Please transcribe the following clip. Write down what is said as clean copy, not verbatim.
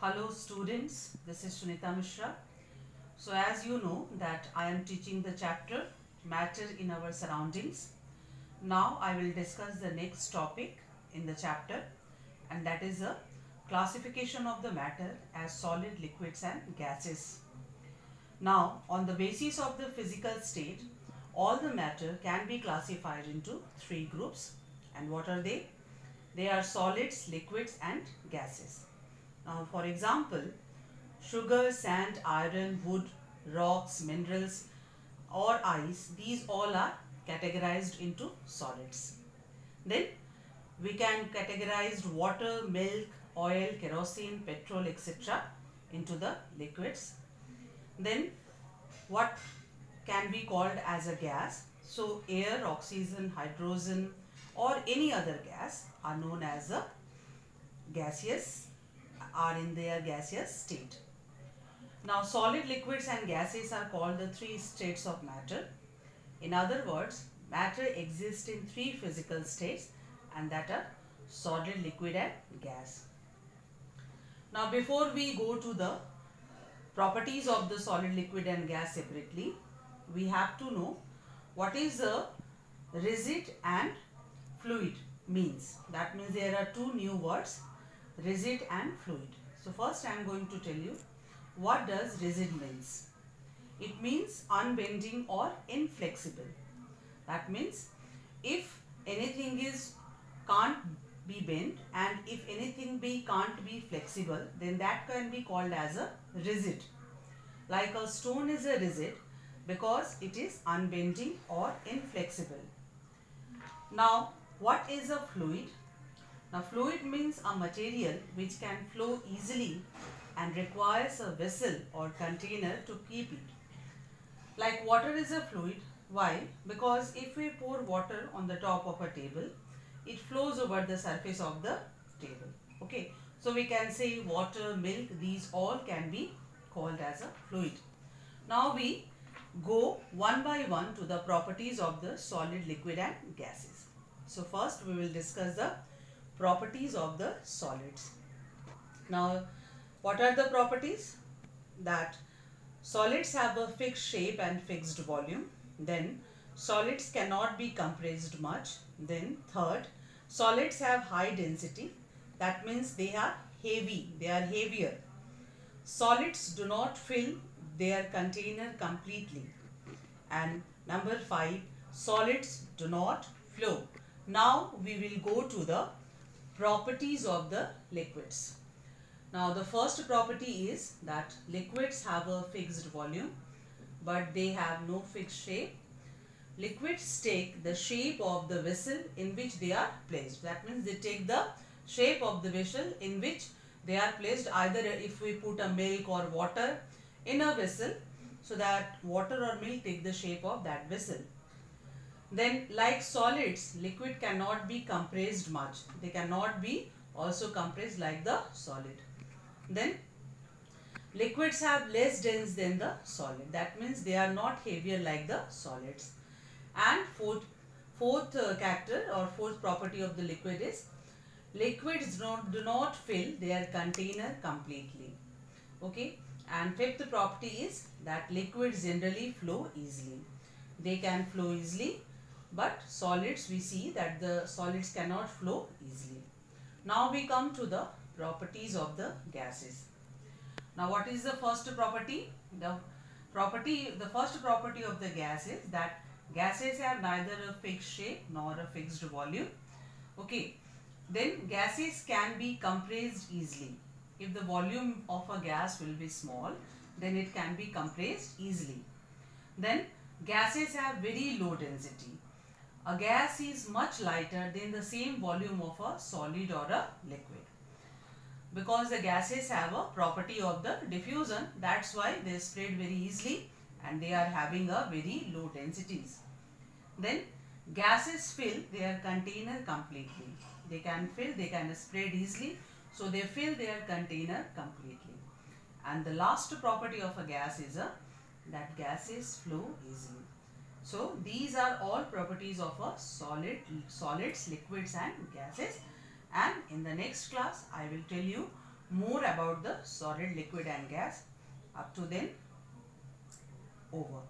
Hello students, this is Sunita Mishra. So as you know that I am teaching the chapter Matter in Our Surroundings. Now I will discuss the next topic in the chapter, and that is a classification of the matter as solid, liquids and gases. Now on the basis of the physical state, all the matter can be classified into three groups. And what are they? They are solids, liquids and gases. Now for example, sugar, sand, iron, wood, rocks, minerals or ice, these all are categorized into solids. Then we can categorize water, milk, oil, kerosene, petrol, etc. into the liquids. Then what can be called as a gas? So air, oxygen, hydrogen or any other gas are known as a gaseous, are in their gaseous state. Now solid, liquids and gases are called the three states of matter. In other words, matter exists in three physical states, and that are solid, liquid and gas. Now before we go to the properties of the solid, liquid and gas separately, we have to know what is a rigid and fluid means. That means there are two new words, rigid and fluid. So first I am going to tell you what does rigid means. It means unbending or inflexible. That means if anything can't be bent and if anything can't be flexible, then that can be called as a rigid. Like a stone is a rigid because it is unbending or inflexible. Now what is a fluid? Now fluid means a material which can flow easily and requires a vessel or container to keep it. Like water is a fluid. Why? Because if we pour water on the top of a table, it flows over the surface of the table. Okay. So we can say water, milk, these all can be called as a fluid. Now we go one by one to the properties of the solid, liquid and gases. So first we will discuss the properties of the solids. Now what are the properties? That solids have a fixed shape and fixed volume. Then solids cannot be compressed much. Then third, solids have high density. That means they are heavy, they are heavier. Solids do not fill their container completely. And number 5, solids do not flow. Now we will go to the properties of the liquids. Now the first property is that liquids have a fixed volume but they have no fixed shape. Liquids take the shape of the vessel in which they are placed. That means they take the shape of the vessel in which they are placed. Either if we put a milk or water in a vessel, so that water or milk take the shape of that vessel. Then like solids, liquid cannot be compressed much. They cannot be also compressed like the solid. Then liquids have less dense than the solid. That means they are not heavier like the solids. And fourth character or fourth property of the liquid is liquids do not fill their container completely. Okay. And fifth property is that liquids generally flow easily. They can flow easily, but solids, we see that the solids cannot flow easily. Now we come to the properties of the gases. Now what is the first property? The first property of the gas is that gases have neither a fixed shape nor a fixed volume. Okay. Then gases can be compressed easily. If the volume of a gas will be small, then it can be compressed easily. Then gases have very low density. A gas is much lighter than the same volume of a solid or a liquid. Because the gases have a property of the diffusion, that's why they spread very easily and they are having a very low densities. Then gases fill their container completely. They can fill, they can spread easily, so they fill their container completely. And the last property of a gas is that gases flow easily. So these are all properties of a solids, liquids and gases. And in the next class I will tell you more about the solid, liquid and gas. Up to then, over.